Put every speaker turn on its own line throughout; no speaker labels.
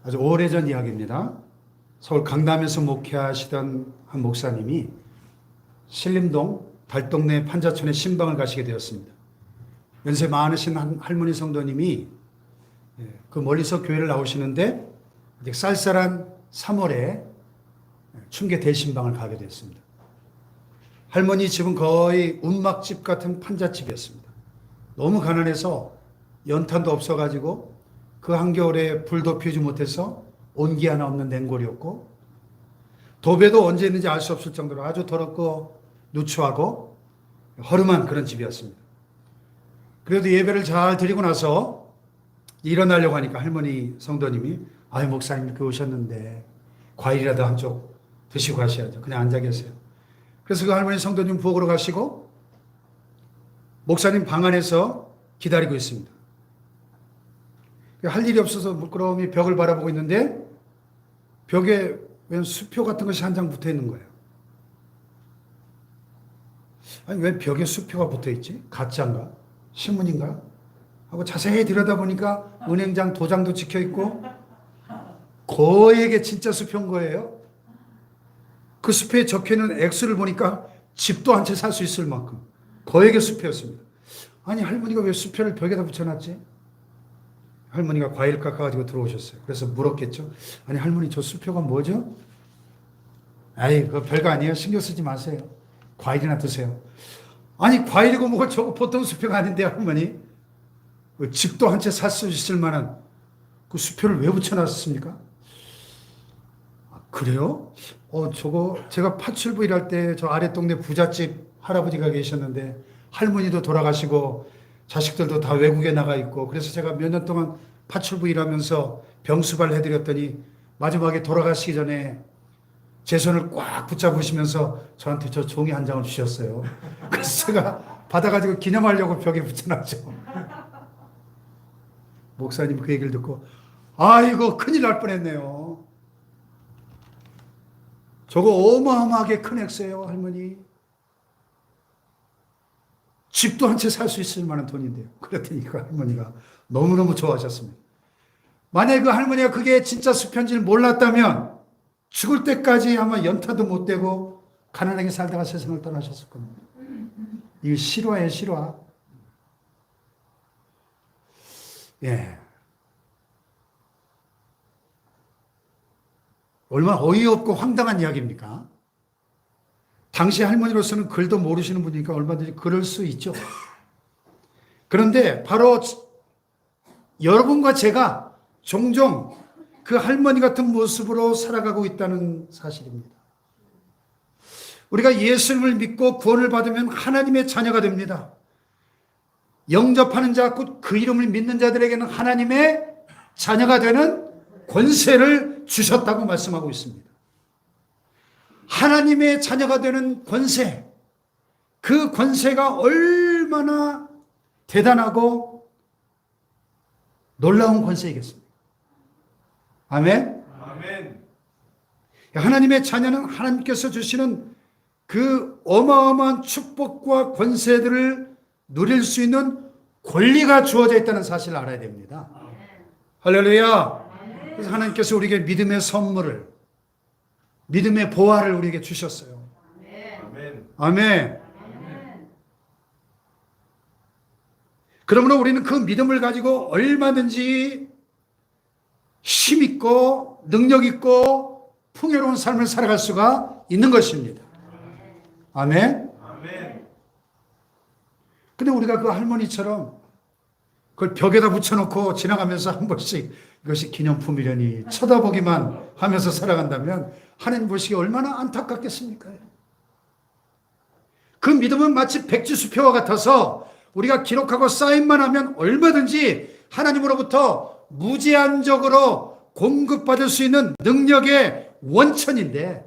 아주 오래전 이야기입니다. 서울 강남에서 목회하시던 한 목사님이 신림동 달동네 판자촌에 신방을 가시게 되었습니다. 연세 많으신 한 할머니 성도님이 그 멀리서 교회를 나오시는데 아직 쌀쌀한 3월에 춘계 대신방을 가게 되었습니다. 할머니 집은 거의 운막집 같은 판잣집이었습니다. 너무 가난해서 연탄도 없어가지고 그 한겨울에 불도 피우지 못해서 온기 하나 없는 냉골이었고 도배도 언제 있는지 알 수 없을 정도로 아주 더럽고 누추하고 허름한 그런 집이었습니다. 그래도 예배를 잘 드리고 나서 일어나려고 하니까 할머니 성도님이 아유 목사님 이렇게 오셨는데 과일이라도 한쪽 드시고 가셔야죠. 그냥 앉아 계세요. 그래서 그 할머니 성도님 부엌으로 가시고 목사님 방 안에서 기다리고 있습니다. 할 일이 없어서 물끄러미 벽을 바라보고 있는데 벽에 웬 수표 같은 것이 한 장 붙어 있는 거예요. 아니 왜 벽에 수표가 붙어 있지? 가짜인가? 신문인가? 하고 자세히 들여다보니까 은행장 도장도 찍혀 있고 거액의 진짜 수표인 거예요. 그 수표에 적혀있는 액수를 보니까 집도 한 채 살 수 있을 만큼 거액의 수표였습니다. 아니 할머니가 왜 수표를 벽에다 붙여놨지? 할머니가 과일 깎아가지고 들어오셨어요. 그래서 물었겠죠. 아니 할머니 저 수표가 뭐죠? 아이 그거 별거 아니에요. 신경 쓰지 마세요. 과일이나 드세요. 아니 과일이고 뭐고 저거 보통 수표가 아닌데 할머니. 집도 한 채 살 수 있을 만한 그 수표를 왜 붙여놨습니까? 아, 그래요? 저거 제가 파출부 일할 때 저 아래 동네 부잣집 할아버지가 계셨는데 할머니도 돌아가시고 자식들도 다 외국에 나가 있고 그래서 제가 몇 년 동안 파출부 일하면서 병수발 해드렸더니 마지막에 돌아가시기 전에 제 손을 꽉 붙잡으시면서 저한테 저 종이 한 장을 주셨어요. 그래서 제가 받아가지고 기념하려고 벽에 붙여놨죠. 목사님 그 얘기를 듣고 아이고 큰일 날 뻔했네요. 저거 어마어마하게 큰 액수예요 할머니. 집도 한 채 살 수 있을 만한 돈인데요. 그랬더니 그 할머니가 너무너무 좋아하셨습니다. 만약에 그 할머니가 그게 진짜 수표인지를 몰랐다면 죽을 때까지 아마 연타도 못 되고 가난하게 살다가 세상을 떠나셨을 겁니다. 이거 실화예요, 실화. 예. 얼마나 어이없고 황당한 이야기입니까? 당시 할머니로서는 글도 모르시는 분이니까 얼마든지 그럴 수 있죠. 그런데 바로 여러분과 제가 종종 그 할머니 같은 모습으로 살아가고 있다는 사실입니다. 우리가 예수님을 믿고 구원을 받으면 하나님의 자녀가 됩니다. 영접하는 자, 곧 그 이름을 믿는 자들에게는 하나님의 자녀가 되는 권세를 주셨다고 말씀하고 있습니다. 하나님의 자녀가 되는 권세, 그 권세가 얼마나 대단하고 놀라운 권세이겠습니까? 아멘?
아멘.
하나님의 자녀는 하나님께서 주시는 그 어마어마한 축복과 권세들을 누릴 수 있는 권리가 주어져 있다는 사실을 알아야 됩니다. 할렐루야. 그래서 하나님께서 우리에게 믿음의 선물을, 믿음의 보화를 우리에게 주셨어요.
아멘.
아멘. 그러므로 우리는 그 믿음을 가지고 얼마든지 힘있고 능력있고 풍요로운 삶을 살아갈 수가 있는 것입니다. 아멘.
아멘.
근데 우리가 그 할머니처럼 그걸 벽에다 붙여놓고 지나가면서 한 번씩 이것이 기념품이려니 쳐다보기만 하면서 살아간다면 하나님 보시기에 얼마나 안타깝겠습니까? 그 믿음은 마치 백지수표와 같아서 우리가 기록하고 사인만 하면 얼마든지 하나님으로부터 무제한적으로 공급받을 수 있는 능력의 원천인데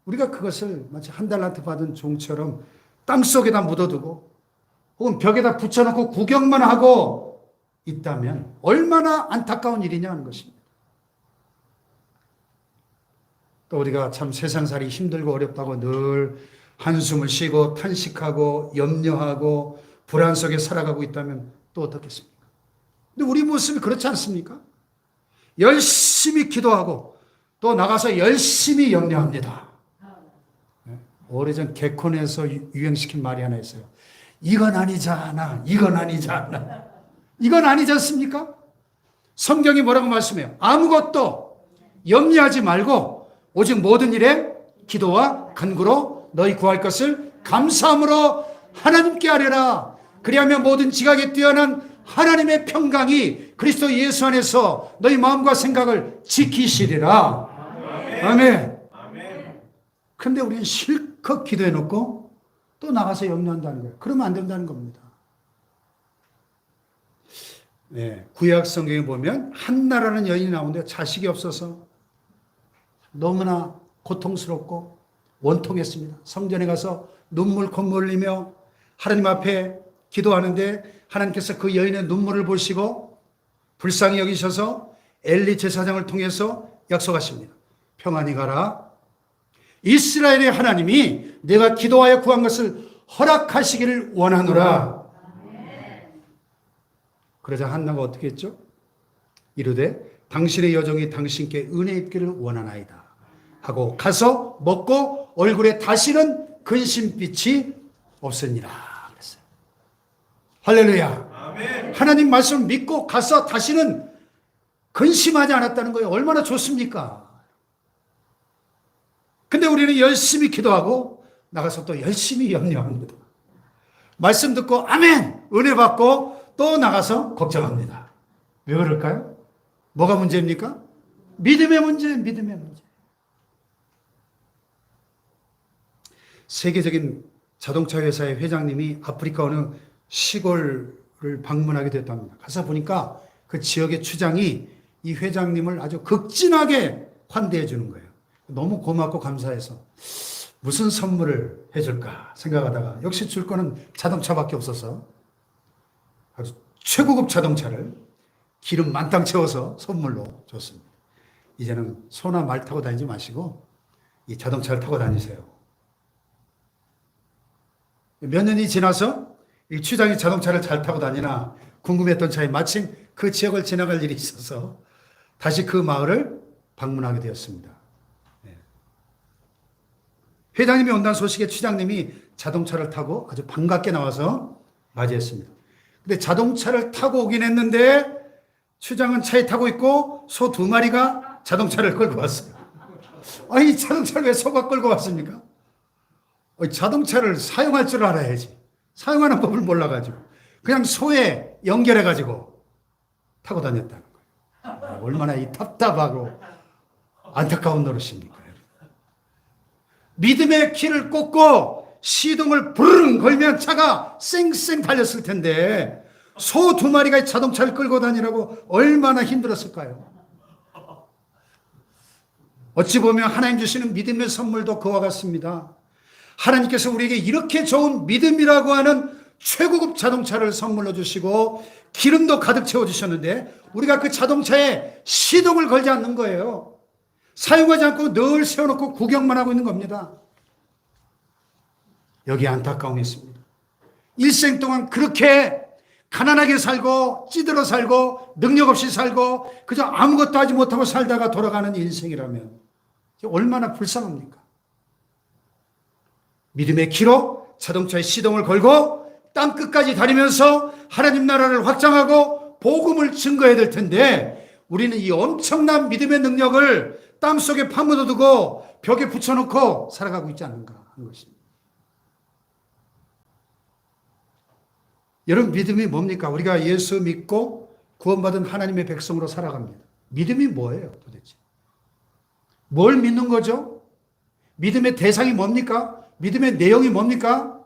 우리가 그것을 마치 한 달란트 받은 종처럼 땅속에다 묻어두고 혹은 벽에다 붙여놓고 구경만 하고 있다면 얼마나 안타까운 일이냐 하는 것입니다. 또 우리가 참 세상살이 힘들고 어렵다고 늘 한숨을 쉬고 탄식하고 염려하고 불안 속에 살아가고 있다면 또 어떻겠습니까? 근데 우리 모습이 그렇지 않습니까? 열심히 기도하고 또 나가서 열심히 염려합니다. 오래전 개콘에서 유행시킨 말이 하나 있어요. 이건 아니잖아. 이건 아니잖아. 이건 아니지 않습니까? 성경이 뭐라고 말씀해요? 아무것도 염려하지 말고 오직 모든 일에 기도와 간구로 너희 구할 것을 감사함으로 하나님께 아뢰라. 그리하면 모든 지각에 뛰어난 하나님의 평강이 그리스도 예수 안에서 너희 마음과 생각을 지키시리라. 아멘. 그런데 우리는 실컷 기도해놓고 또 나가서 염려한다는 거예요. 그러면 안 된다는 겁니다. 네, 구약 성경에 보면 한나라는 여인이 나오는데 자식이 없어서 너무나 고통스럽고 원통했습니다. 성전에 가서 눈물 콧물 흘리며 하나님 앞에 기도하는데 하나님께서 그 여인의 눈물을 보시고 불쌍히 여기셔서 엘리 제사장을 통해서 약속하십니다. 평안히 가라. 이스라엘의 하나님이 내가 기도하여 구한 것을 허락하시기를 원하노라. 그러자 한나가 어떻게 했죠? 이르되 당신의 여종이 당신께 은혜 입기를 원하나이다 하고 가서 먹고 얼굴에 다시는 근심빛이 없으니라 그랬어요. 할렐루야. 아멘. 하나님 말씀 믿고 가서 다시는 근심하지 않았다는 거예요. 얼마나 좋습니까? 근데 우리는 열심히 기도하고 나가서 또 열심히 염려합니다. 말씀 듣고 아멘 은혜 받고 또 나가서 걱정합니다. 왜 그럴까요? 뭐가 문제입니까? 믿음의 문제, 믿음의 문제. 세계적인 자동차 회사의 회장님이 아프리카 어느 시골을 방문하게 됐답니다. 가서 보니까 그 지역의 추장이 이 회장님을 아주 극진하게 환대해 주는 거예요. 너무 고맙고 감사해서 무슨 선물을 해줄까 생각하다가 역시 줄 거는 자동차밖에 없어서 아주 최고급 자동차를 기름 만땅 채워서 선물로 줬습니다. 이제는 소나 말 타고 다니지 마시고 이 자동차를 타고 다니세요. 몇 년이 지나서 이 추장이 자동차를 잘 타고 다니나 궁금했던 차에 마침 그 지역을 지나갈 일이 있어서 다시 그 마을을 방문하게 되었습니다. 회장님이 온다는 소식에 추장님이 자동차를 타고 아주 반갑게 나와서 맞이했습니다. 근데 자동차를 타고 오긴 했는데 추장은 차에 타고 있고 소 2마리가 자동차를 끌고 왔어요. 아니 자동차를 왜 소가 끌고 왔습니까? 자동차를 사용할 줄 알아야지. 사용하는 법을 몰라가지고 그냥 소에 연결해가지고 타고 다녔다는 거예요. 얼마나 이 답답하고 안타까운 노릇입니까? 믿음의 키를 꽂고 시동을 부르릉 걸면 차가 쌩쌩 달렸을 텐데 소 2마리가 자동차를 끌고 다니라고 얼마나 힘들었을까요? 어찌 보면 하나님 주시는 믿음의 선물도 그와 같습니다. 하나님께서 우리에게 이렇게 좋은 믿음이라고 하는 최고급 자동차를 선물로 주시고 기름도 가득 채워주셨는데 우리가 그 자동차에 시동을 걸지 않는 거예요. 사용하지 않고 늘 세워놓고 구경만 하고 있는 겁니다. 여기에 안타까움이 있습니다. 일생 동안 그렇게 가난하게 살고 찌들어 살고 능력 없이 살고 그저 아무것도 하지 못하고 살다가 돌아가는 인생이라면 얼마나 불쌍합니까? 믿음의 키로 자동차에 시동을 걸고 땅끝까지 다니면서 하나님 나라를 확장하고 복음을 증거해야 될 텐데 우리는 이 엄청난 믿음의 능력을 땅속에 파묻어두고 벽에 붙여놓고 살아가고 있지 않는가 하는 것입니다. 여러분 믿음이 뭡니까? 우리가 예수 믿고 구원받은 하나님의 백성으로 살아갑니다. 믿음이 뭐예요 도대체? 뭘 믿는 거죠? 믿음의 대상이 뭡니까? 믿음의 내용이 뭡니까?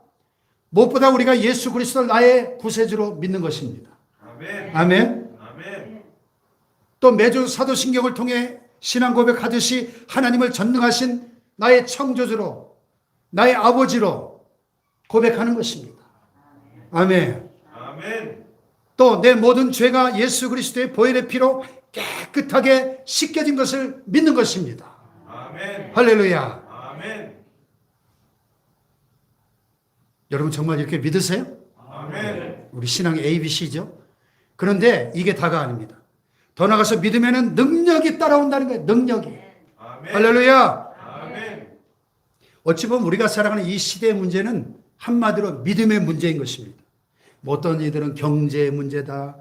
무엇보다 우리가 예수 그리스도를 나의 구세주로 믿는 것입니다. 아멘. 아멘. 아멘. 또 매주 사도신경을 통해 신앙 고백하듯이 하나님을 전능하신 나의 창조주로 나의 아버지로 고백하는 것입니다. 아멘. 아멘. 또 내 모든 죄가 예수 그리스도의 보혈의 피로 깨끗하게 씻겨진 것을 믿는 것입니다. 아멘. 할렐루야. 아멘. 여러분 정말 이렇게 믿으세요? 아멘. 우리 신앙의 ABC죠. 그런데 이게 다가 아닙니다. 더 나아가서 믿음에는 능력이 따라온다는 거예요. 능력이.
아멘.
할렐루야.
아멘.
어찌 보면 우리가 살아가는 이 시대의 문제는 한마디로 믿음의 문제인 것입니다. 뭐 어떤 이들은 경제의 문제다,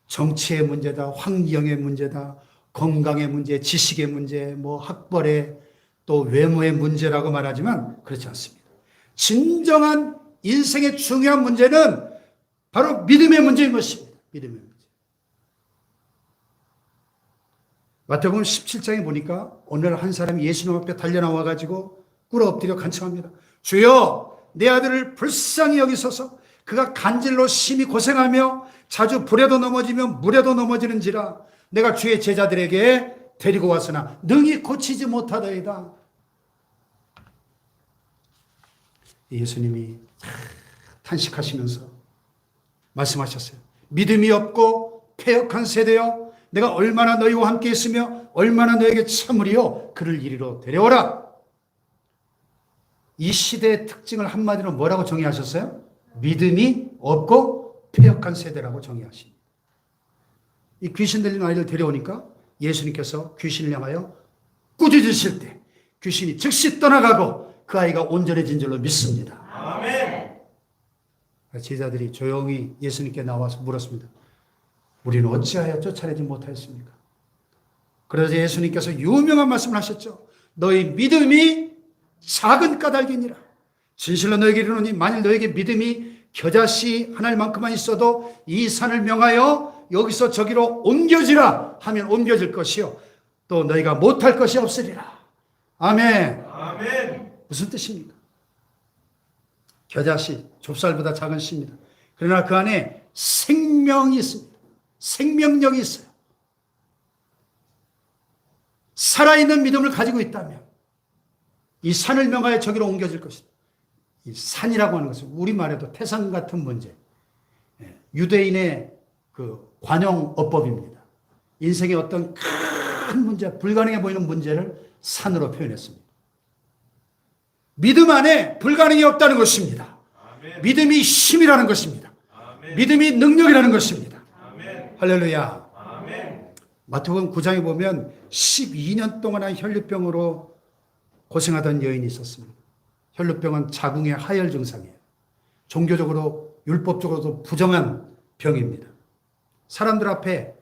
정치의 문제다, 환경의 문제다, 건강의 문제, 지식의 문제, 뭐 학벌의 또 외모의 문제라고 말하지만 그렇지 않습니다. 진정한 인생의 중요한 문제는 바로 믿음의 문제인 것입니다. 믿음의 문제. 마태복음 17장에 보니까 오늘 한 사람이 예수님 앞에 달려나와 가지고 꿇어 엎드려 간청합니다. 주여, 내 아들을 불쌍히 여기소서. 그가 간질로 심히 고생하며 자주 불에도 넘어지며 물에도 넘어지는지라. 내가 주의 제자들에게 데리고 왔으나 능히 고치지 못하더이다. 예수님이 탄식하시면서 말씀하셨어요. 믿음이 없고 패역한 세대여, 내가 얼마나 너희와 함께 있으며 얼마나 너에게 참으리요. 그를 이리로 데려오라. 이 시대의 특징을 한마디로 뭐라고 정의하셨어요? 믿음이 없고 패역한 세대라고 정의하십니다. 이 귀신 들린 아이를 데려오니까 예수님께서 귀신을 향하여 꾸짖으실 때 귀신이 즉시 떠나가고 그 아이가 온전해진 줄로 믿습니다.
아멘.
제자들이 조용히 예수님께 나와서 물었습니다. 우리는 어찌하여 쫓아내지 못하였습니까? 그래서 예수님께서 유명한 말씀을 하셨죠. 너희 믿음이 작은 까닭이니라. 진실로 너에게 이르노니 만일 너에게 믿음이 겨자씨 하나만큼만 있어도 이 산을 명하여 여기서 저기로 옮겨지라 하면 옮겨질 것이요 또 너희가 못할 것이 없으리라. 아멘.
아멘.
무슨 뜻입니까? 겨자씨, 좁쌀보다 작은 씨입니다. 그러나 그 안에 생명이 있습니다. 생명력이 있어요. 살아있는 믿음을 가지고 있다면 이 산을 명하여 저기로 옮겨질 것이다. 이 산이라고 하는 것은 우리말에도 태산 같은 문제, 유대인의 그 관용어법입니다. 인생의 어떤 큰 문제, 불가능해 보이는 문제를 산으로 표현했습니다. 믿음 안에 불가능이 없다는 것입니다.
아멘.
믿음이 힘이라는 것입니다.
아멘.
믿음이 능력이라는 것입니다.
아멘.
할렐루야.
아멘.
마태복음 9장에 보면 12년 동안 혈류병으로 고생하던 여인이 있었습니다. 혈류병은 자궁의 하열 증상이에요. 종교적으로 율법적으로도 부정한 병입니다. 사람들 앞에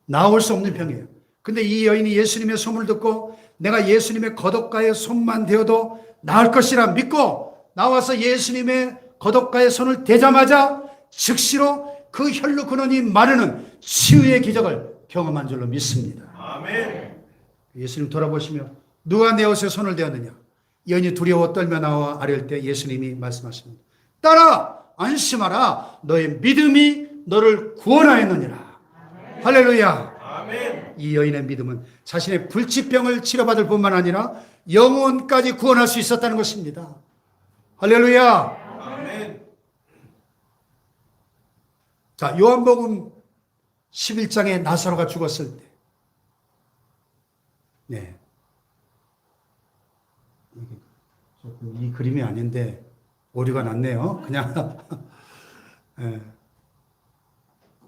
나올 수 없는 병이에요. 근데 이 여인이 예수님의 소문을 듣고 내가 예수님의 겉옷가에 손만 대어도 나을 것이라 믿고 나와서 예수님의 겉옷가에 손을 대자마자 즉시로 그 혈루 근원이 마르는 치유의 기적을 경험한 줄로 믿습니다.
아멘.
예수님 돌아보시며 누가 내 옷에 손을 대었느냐? 여인이 두려워 떨며 나와 아뢰을 때 예수님이 말씀하십니다. 따라 안심하라. 너의 믿음이 너를 구원하였느니라. 할렐루야.
아멘.
이 여인의 믿음은 자신의 불치병을 치료받을 뿐만 아니라 영혼까지 구원할 수 있었다는 것입니다. 할렐루야.
아멘.
자, 요한복음 11장에 나사로가 죽었을 때, 네, 조금 이 그림이 아닌데 오류가 났네요. 그냥 네.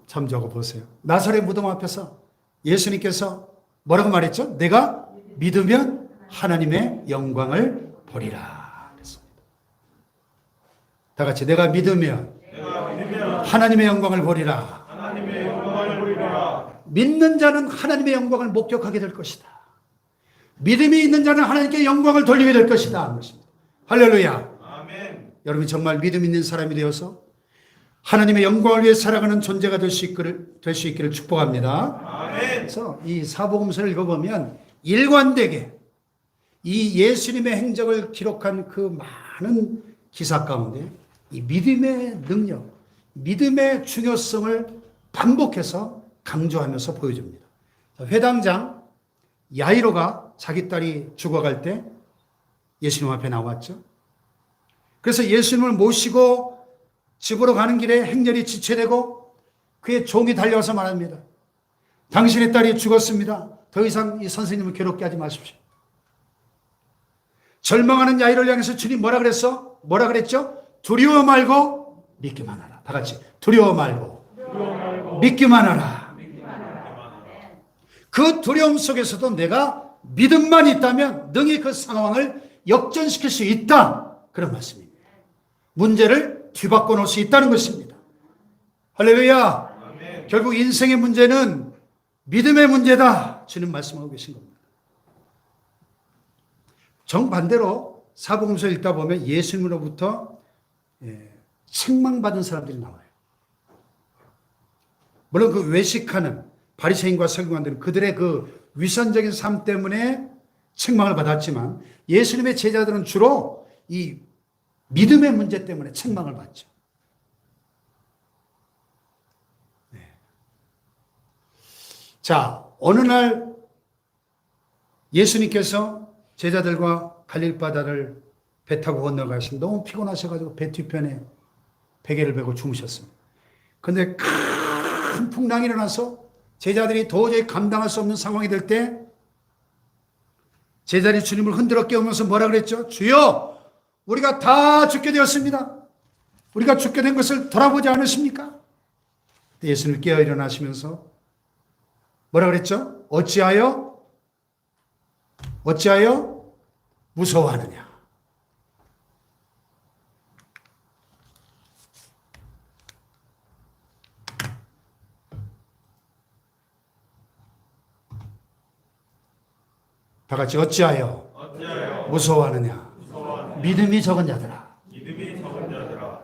참 적어 보세요. 나사로의 무덤 앞에서 예수님께서 뭐라고 말했죠? 내가 믿으면 하나님의 영광을 보리라 그랬습니다. 다 같이 내가 믿으면 하나님의 영광을 보리라.
하나님의 영광을 보리라.
믿는 자는 하나님의 영광을 목격하게 될 것이다. 믿음이 있는 자는 하나님께 영광을 돌리게 될 것이다 하는 것입니다. 할렐루야.
아멘.
여러분 정말 믿음 있는 사람이 되어서 하나님의 영광을 위해 살아가는 존재가 될 수 있기를 축복합니다.
아멘.
그래서 이 사복음서를 읽어보면 일관되게 이 예수님의 행적을 기록한 그 많은 기사 가운데 이 믿음의 능력, 믿음의 중요성을 반복해서 강조하면서 보여줍니다. 회당장 야이로가 자기 딸이 죽어갈 때 예수님 앞에 나왔죠. 그래서 예수님을 모시고 집으로 가는 길에 행렬이 지체되고 그의 종이 달려와서 말합니다. 당신의 딸이 죽었습니다. 더 이상 이 선생님을 괴롭게 하지 마십시오. 절망하는 야이로를 향해서 주님 뭐라 그랬어? 뭐라 그랬죠? 두려워 말고 믿기만 하라. 다 같이 두려워 말고 믿기만 하라. 그 두려움 속에서도 내가 믿음만 있다면 능히 그 상황을 역전시킬 수 있다. 그런 말씀입니다. 문제를 뒤바꿔 놓을 수 있다는 것입니다. 할렐루야.
아멘.
결국 인생의 문제는 믿음의 문제다. 주님 말씀하고 계신 겁니다. 정반대로 사복음서 읽다 보면 예수님으로부터 책망받은 사람들이 나와요. 물론 그 외식하는 바리새인과 서기관들은 그들의 그 위선적인 삶 때문에 책망을 받았지만 예수님의 제자들은 주로 이 믿음의 문제 때문에 책망을 받죠. 네. 자, 어느 날 예수님께서 제자들과 갈릴 바다를 배 타고 건너가시면 너무 피곤하셔가지고 배 뒤편에 베개를 베고 주무셨습니다. 그런데 큰 풍랑이 일어나서 제자들이 도저히 감당할 수 없는 상황이 될 때 제자들이 주님을 흔들어 깨우면서 뭐라 그랬죠? 주여, 우리가 다 죽게 되었습니다. 우리가 죽게 된 것을 돌아보지 않으십니까? 예수님 깨어 일어나시면서 뭐라 그랬죠? 어찌하여 무서워하느냐? 다 같이 어찌하여 무서워하느냐? 믿음이 적은 자들아.
믿음이 적은 자들아.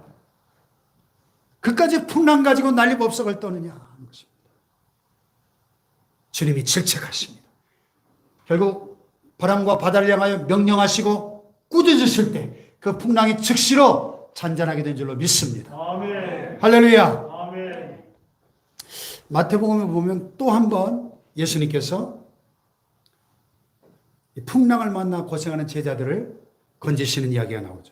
그까지 풍랑 가지고 난리법석을 떠느냐 하는 것입니다. 주님이 질책하십니다. 결국 바람과 바다를 향하여 명령하시고 꾸짖으실 때 그 풍랑이 즉시로 잔잔하게 된 줄로 믿습니다.
아멘.
할렐루야.
아멘.
마태복음에 보면 또 한 번 예수님께서 풍랑을 만나 고생하는 제자들을 건지시는 이야기가 나오죠.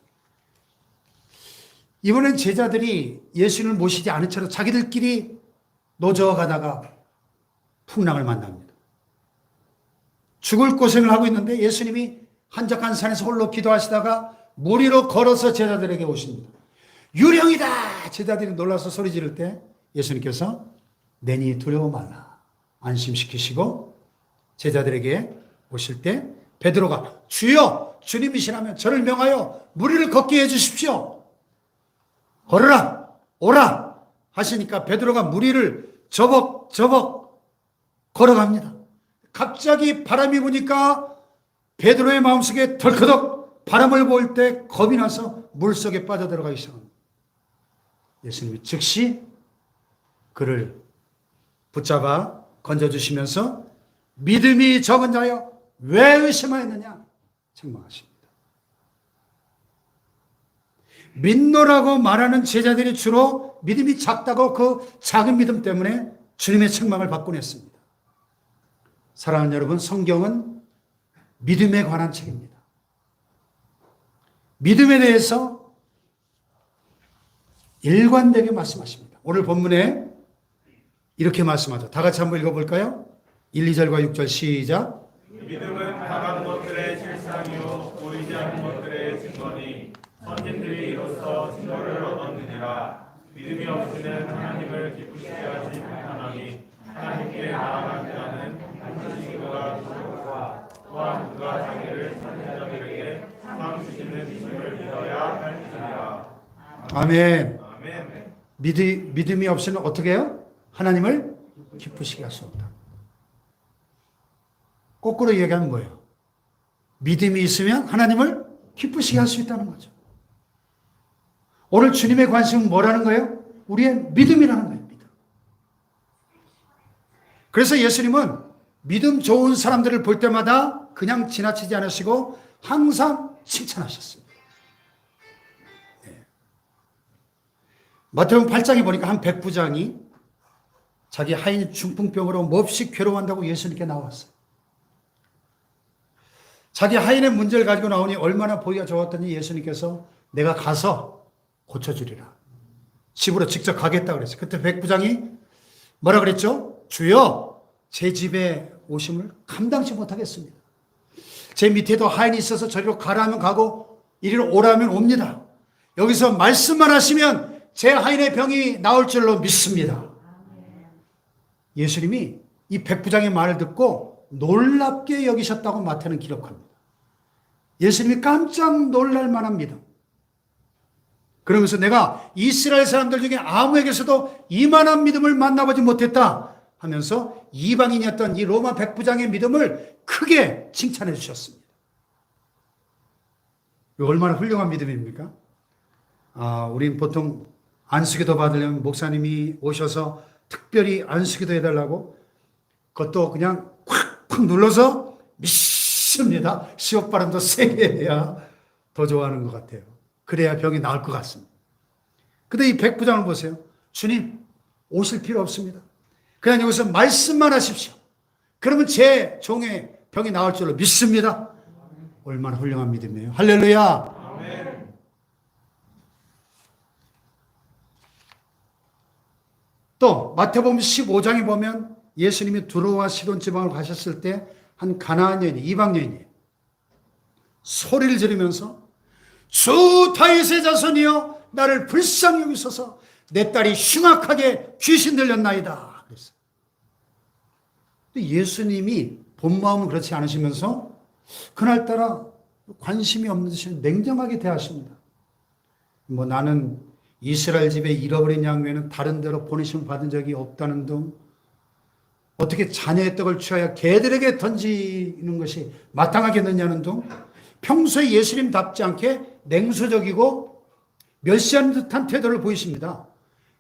이번엔 제자들이 예수님을 모시지 않은 채로 자기들끼리 노저어 가다가 풍랑을 만납니다. 죽을 고생을 하고 있는데 예수님이 한적한 산에서 홀로 기도하시다가 물 위로 걸어서 제자들에게 오십니다. 유령이다! 제자들이 놀라서 소리 지를 때 예수님께서 내니 두려워 말라 안심시키시고 제자들에게 오실 때 베드로가 주여 주님이시라면 저를 명하여 물 위를 걷게 해주십시오. 걸어라 오라 하시니까 베드로가 물 위를 저벅저벅 걸어갑니다. 갑자기 바람이 부니까 베드로의 마음속에 덜커덕 바람을 볼 때 겁이 나서 물속에 빠져들어가기 시작합니다. 예수님이 즉시 그를 붙잡아 건져주시면서 믿음이 적은 자여 왜 의심하였느냐 책망하십니다. 믿노라고 말하는 제자들이 주로 믿음이 작다고 그 작은 믿음 때문에 주님의 책망을 받곤 했습니다. 사랑하는 여러분, 성경은 믿음에 관한 책입니다. 믿음에 대해서 일관되게 말씀하십니다. 오늘 본문에 이렇게 말씀하죠. 다 같이 한번 읽어볼까요? 1, 2절과 6절 시작.
믿음은 다간 것들의 실상이요 보이지 않는 것들의 증거니 선진들이 이로써 증거를 얻었느니라. 믿음이 없이는 하나님을 기쁘시게 하지 못하나니 하나님께 나아간 자는 반드시 그가 주시고 또한 그가 자기를 찾는 자들에게 상 주시는 이심을 믿어야 할지니라.
아멘.
아멘.
믿음이 없이는 어떻게 해요? 하나님을 기쁘시게 할 수 없다. 거꾸로 얘기하면 뭐예요? 믿음이 있으면 하나님을 기쁘시게 할 수 있다는 거죠. 오늘 주님의 관심은 뭐라는 거예요? 우리의 믿음이라는 거예요. 믿음. 그래서 예수님은 믿음 좋은 사람들을 볼 때마다 그냥 지나치지 않으시고 항상 칭찬하셨습니다. 네. 마태복음 8장에 보니까 한 백부장이 자기 하인이 중풍병으로 몹시 괴로워한다고 예수님께 나왔어요. 자기 하인의 문제를 가지고 나오니 얼마나 보기가 좋았더니 예수님께서 내가 가서 고쳐주리라. 집으로 직접 가겠다 그랬어요. 그때 백부장이 뭐라 그랬죠? 주여, 제 집에 오심을 감당치 못하겠습니다. 제 밑에도 하인이 있어서 저리로 가라면 가고 이리로 오라면 옵니다. 여기서 말씀만 하시면 제 하인의 병이 나올 줄로 믿습니다. 예수님이 이 백부장의 말을 듣고 놀랍게 여기셨다고 마태는 기록합니다. 예수님이 깜짝 놀랄 만한 믿음. 그러면서 내가 이스라엘 사람들 중에 아무에게서도 이만한 믿음을 만나보지 못했다 하면서 이방인이었던 이 로마 백부장의 믿음을 크게 칭찬해 주셨습니다. 얼마나 훌륭한 믿음입니까? 우린 보통 안수기도 받으려면 목사님이 오셔서 특별히 안수기도 해달라고 그것도 그냥 콱콱 눌러서 믿습니다. 시옷 발음도 세게 해야 더 좋아하는 것 같아요. 그래야 병이 나을 것 같습니다. 근데 이 백부장을 보세요. 주님, 오실 필요 없습니다. 그냥 여기서 말씀만 하십시오. 그러면 제 종의 병이 나을 줄로 믿습니다. 얼마나 훌륭한 믿음이에요. 할렐루야.
아멘.
또 마태복음 15장에 보면 예수님이 두로와 시돈 지방을 가셨을 때 한 가나안 여인, 이방 여인이 소리를 지르면서 주 다윗의 자손이여 나를 불쌍히 여기소서 내 딸이 흉악하게 귀신 들렸나이다. 그랬어요. 예수님이 본 마음은 그렇지 않으시면서 그날따라 관심이 없는 듯이 냉정하게 대하십니다. 나는 이스라엘 집에 잃어버린 양 외에는 다른 데로 보내심을 받은 적이 없다는 등 어떻게 자녀의 떡을 취하여 개들에게 던지는 것이 마땅하겠느냐는 등 평소에 예수님답지 않게 냉소적이고 멸시하는 듯한 태도를 보이십니다.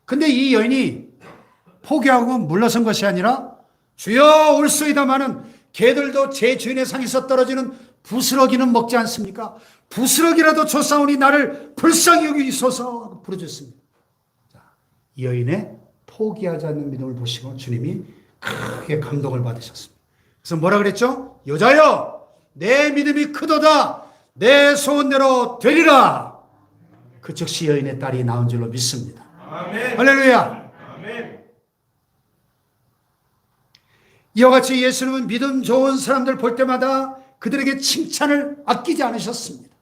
근데 이 여인이 포기하고 물러선 것이 아니라 주여 올소이다마는 개들도 제 주인의 상에서 떨어지는 부스러기는 먹지 않습니까? 부스러기라도 쫓아오니 나를 불쌍히 여기소서 부르짖습니다. 이 여인의 포기하지 않는 믿음을 보시고 주님이 크게 감동을 받으셨습니다. 그래서 뭐라 그랬죠? 여자여 내 믿음이 크도다 내 소원대로 되리라. 그 즉시 여인의 딸이 나온 줄로 믿습니다.
아멘.
할렐루야.
아멘.
이와 같이 예수님은 믿음 좋은 사람들 볼 때마다 그들에게 칭찬을 아끼지 않으셨습니다.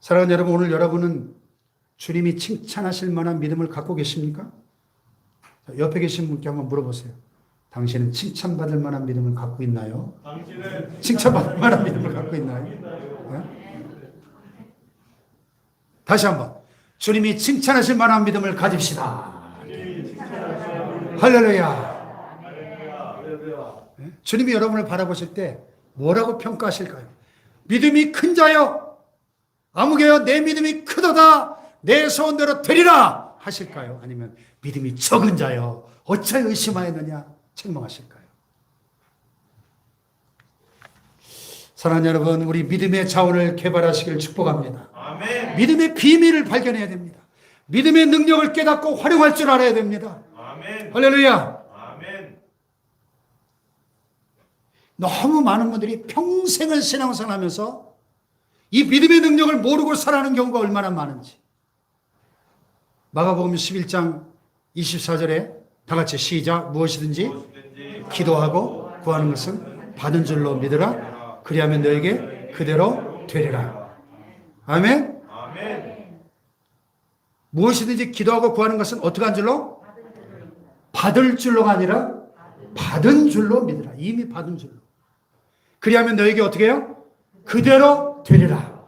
사랑하는 여러분, 오늘 여러분은 주님이 칭찬하실 만한 믿음을 갖고 계십니까? 옆에 계신 분께 한번 물어보세요. 당신은 칭찬받을 만한 믿음을 갖고 있나요?
당신은
칭찬받을 만한 믿음을 갖고 있나요? 네? 다시 한번 주님이 칭찬하실 만한 믿음을 가집시다. 할렐루야. 네? 주님이 여러분을 바라보실 때 뭐라고 평가하실까요? 믿음이 큰 자여 아무개여 내 믿음이 크도다 내 소원대로 되리라 하실까요? 아니면 믿음이 적은 자여 어찌 의심하였느냐 책망하실까요? 사랑하는 여러분, 우리 믿음의 자원을 개발하시길 축복합니다.
아멘.
믿음의 비밀을 발견해야 됩니다. 믿음의 능력을 깨닫고 활용할 줄 알아야 됩니다.
아멘.
할렐루야.
아멘.
너무 많은 분들이 평생을 신앙생활 하면서 이 믿음의 능력을 모르고 살아가는 경우가 얼마나 많은지. 마가복음 11장 24절에 다 같이 시작. 무엇이든지 기도하고 구하는 것은 받은 줄로 믿으라. 그리하면 너에게 그대로 되리라. 아멘.
아멘.
무엇이든지 기도하고 구하는 것은 어떻게 한 줄로? 받을 줄로가 아니라 받은 줄로 믿으라. 이미 받은 줄로. 그리하면 너에게 어떻게 해요? 그대로 되리라.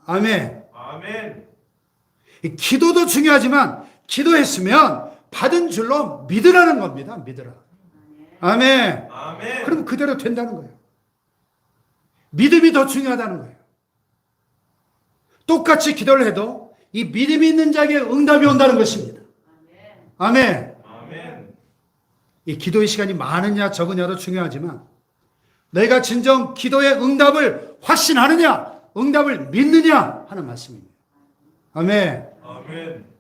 아멘.
아멘.
이 기도도 중요하지만 기도했으면 받은 줄로 믿으라는 겁니다. 믿으라. 아멘.
아멘.
그럼 그대로 된다는 거예요. 믿음이 더 중요하다는 거예요. 똑같이 기도를 해도 이 믿음이 있는 자에게 응답이 온다는 것입니다. 아멘.
아멘.
이 기도의 시간이 많으냐 적으냐도 중요하지만 너희가 진정 기도의 응답을 확신하느냐 응답을 믿느냐 하는 말씀입니다. 아멘.
아멘.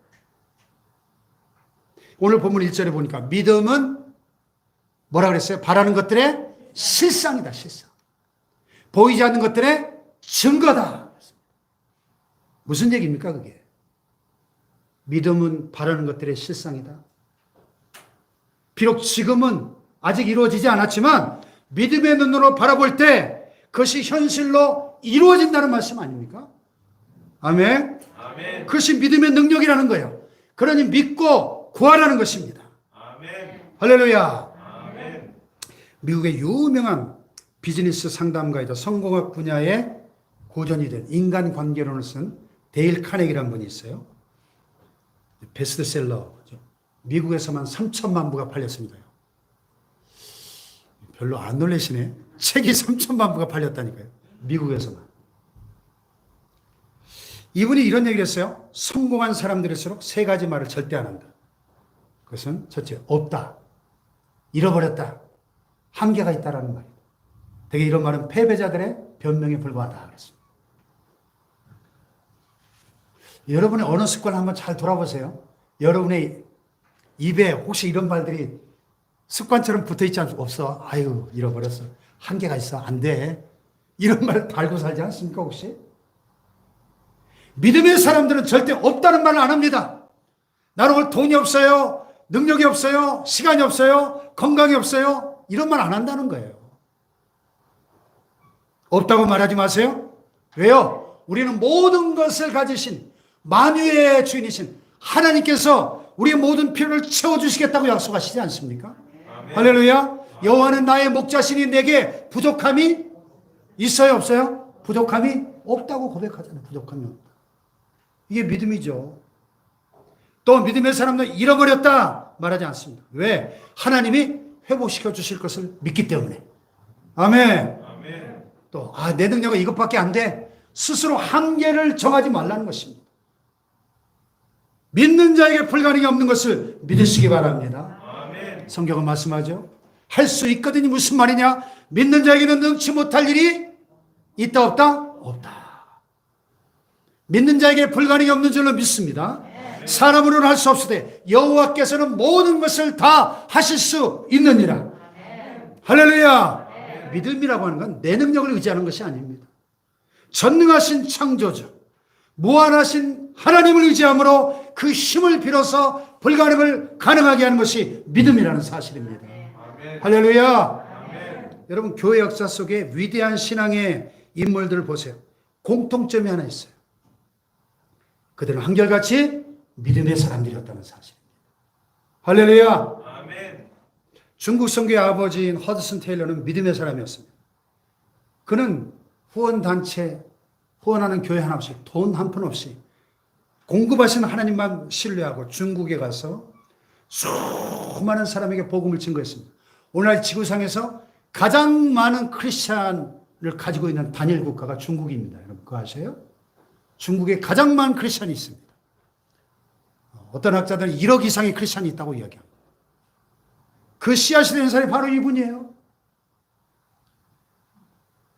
오늘 본문 1절에 보니까 믿음은 뭐라 그랬어요? 바라는 것들의 실상이다. 실상. 보이지 않는 것들의 증거다. 무슨 얘기입니까 그게? 믿음은 바라는 것들의 실상이다. 비록 지금은 아직 이루어지지 않았지만 믿음의 눈으로 바라볼 때 그것이 현실로 이루어진다는 말씀 아닙니까? 아멘.
아멘.
그것이 믿음의 능력이라는 거예요. 그러니 믿고 구하라는 것입니다.
아멘.
할렐루야.
아멘.
미국의 유명한 비즈니스 상담가이자 성공학 분야의 고전이 된 인간관계론을 쓴 데일 카네기라는 분이 있어요. 베스트셀러. 미국에서만 3천만 부가 팔렸습니다. 별로 안 놀라시네. 책이 3천만 부가 팔렸다니까요. 미국에서만. 이분이 이런 얘기를 했어요. 성공한 사람들일수록 세 가지 말을 절대 안 한다. 그것은 첫째, 없다. 잃어버렸다. 한계가 있다라는 말이에요. 되게 이런 말은 패배자들의 변명에 불과하다. 그랬습니다. 여러분의 언어 습관을 한번 잘 돌아보세요. 여러분의 입에 혹시 이런 말들이 습관처럼 붙어 있지 않습니까? 없어. 아유, 잃어버렸어. 한계가 있어. 안 돼. 이런 말 달고 살지 않습니까, 혹시? 믿음의 사람들은 절대 없다는 말을 안 합니다. 나는 오늘 돈이 없어요. 능력이 없어요. 시간이 없어요. 건강이 없어요. 이런 말 안 한다는 거예요. 없다고 말하지 마세요. 왜요? 우리는 모든 것을 가지신 만유의 주인이신 하나님께서 우리의 모든 필요를 채워주시겠다고 약속하시지 않습니까? 아멘. 할렐루야. 여호와는 나의 목자시니 내게 부족함이 있어요, 없어요? 부족함이 없다고 고백하잖아요. 부족함이 없다. 이게 믿음이죠. 또 믿음의 사람들은 잃어버렸다 말하지 않습니다. 왜? 하나님이 회복시켜 주실 것을 믿기 때문에. 아멘. 아멘. 또 내 능력은 이것밖에 안 돼. 스스로 한계를 정하지 말라는 것입니다. 믿는 자에게 불가능이 없는 것을 믿으시기 바랍니다. 아멘. 성경은 말씀하죠. 할 수 있거든요. 무슨 말이냐? 믿는 자에게는 능치 못할 일이 있다 없다? 없다. 믿는 자에게 불가능이 없는 줄로 믿습니다. 사람으로는 할 수 없으되 여호와께서는 모든 것을 다 하실 수 있느니라. 할렐루야. 믿음이라고 하는 건 내 능력을 의지하는 것이 아닙니다. 전능하신 창조주, 무한하신 하나님을 의지함으로 그 힘을 빌어서 불가능을 가능하게 하는 것이 믿음이라는 사실입니다. 아멘. 할렐루야. 아멘. 여러분, 교회 역사 속에 위대한 신앙의 인물들을 보세요. 공통점이 하나 있어요. 그들은 한결같이 믿음의 사람들이었다는 사실입니다. 할렐루야. 아멘. 중국 선교의 아버지인 허드슨 테일러는 믿음의 사람이었습니다. 그는 후원단체, 후원하는 교회 하나 없이, 돈 한 푼 없이 공급하시는 하나님만 신뢰하고 중국에 가서 수많은 사람에게 복음을 증거했습니다. 오늘날 지구상에서 가장 많은 크리스찬을 가지고 있는 단일 국가가 중국입니다. 여러분 그거 아세요? 중국에 가장 많은 크리스찬이 있습니다. 어떤 학자들은 1억 이상의 크리스찬이 있다고 이야기합니다. 그 씨앗이 된 사람이 바로 이분이에요.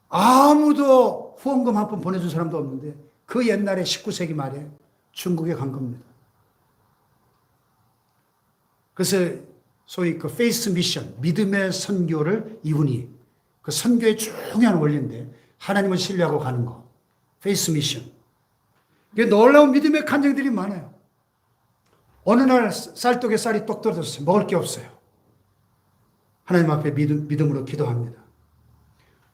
아무도 후원금 한 푼 보내준 사람도 없는데 그 옛날에 19세기 말에 중국에 간 겁니다. 그래서 소위 그 페이스 미션, 믿음의 선교를 이분이, 그 선교의 중요한 원리인데 하나님을 신뢰하고 가는 거, 페이스 미션. 이게 놀라운 믿음의 간증들이 많아요. 어느 날 쌀떡에 쌀이 똑 떨어졌어요. 먹을 게 없어요. 하나님 앞에 믿음으로 기도합니다.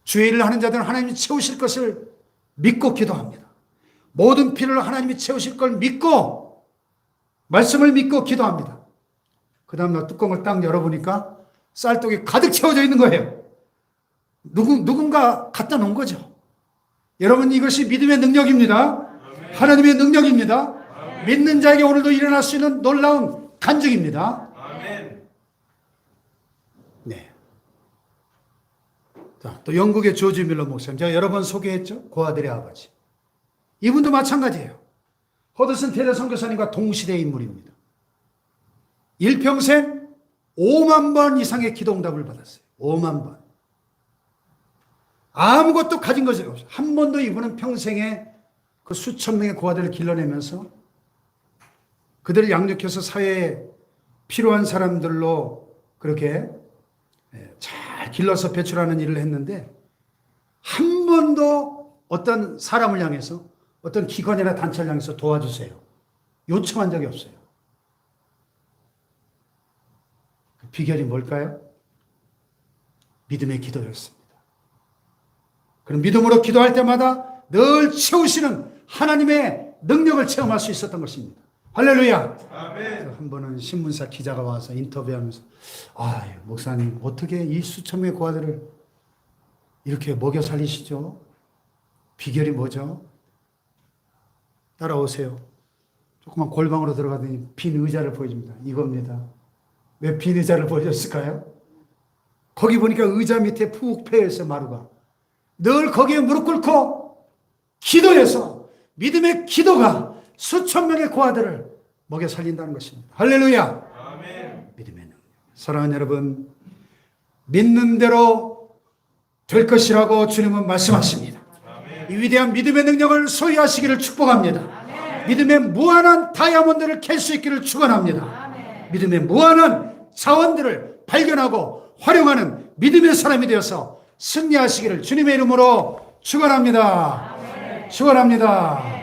주의 일을 하는 자들은 하나님이 채우실 것을 믿고 기도합니다. 모든 필요를 하나님이 채우실 걸 믿고 말씀을 믿고 기도합니다. 그 다음날 뚜껑을 딱 열어보니까 쌀떡이 가득 채워져 있는 거예요. 누군가 갖다 놓은 거죠. 여러분 이것이 믿음의 능력입니다. 하나님의 능력입니다. 믿는 자에게 오늘도 일어날 수 있는 놀라운 간증입니다. 네. 자, 또 영국의 조지 밀러 목사님, 제가 여러 번 소개했죠. 고아들의 아버지. 이분도 마찬가지예요. 허드슨 테일러 선교사님과 동시대의 인물입니다. 일평생 5만 번 이상의 기도응답을 받았어요. 5만 번. 아무것도 가진 것이 없어요. 한 번도 이분은 평생에 그 수천 명의 고아들을 길러내면서 그들을 양육해서 사회에 필요한 사람들로 그렇게 잘 길러서 배출하는 일을 했는데 한 번도 어떤 사람을 향해서 어떤 기관이나 단체를 향해서 도와주세요 요청한 적이 없어요. 그 비결이 뭘까요? 믿음의 기도였습니다. 그럼 믿음으로 기도할 때마다 늘 채우시는 하나님의 능력을 체험할 수 있었던 것입니다. 할렐루야.
아멘.
한 번은 신문사 기자가 와서 인터뷰하면서 목사님 어떻게 이 수천 명의 고아들을 이렇게 먹여 살리시죠? 비결이 뭐죠? 따라오세요. 조그만 골방으로 들어가더니 빈 의자를 보여줍니다. 이겁니다. 왜 빈 의자를 보여줬을까요? 거기 보니까 의자 밑에 푹 패여있어 마루가. 늘 거기에 무릎 꿇고 기도해서 믿음의 기도가 수천 명의 고아들을 먹여 살린다는 것입니다. 할렐루야.
아멘.
믿음의 능력. 사랑하는 여러분, 믿는 대로 될 것이라고 주님은 말씀하십니다. 이 위대한 믿음의 능력을 소유하시기를 축복합니다. 믿음의 무한한 다이아몬드를 캘 수 있기를 축원합니다. 믿음의 무한한 자원들을 발견하고 활용하는 믿음의 사람이 되어서 승리하시기를 주님의 이름으로 축원합니다. 축원합니다.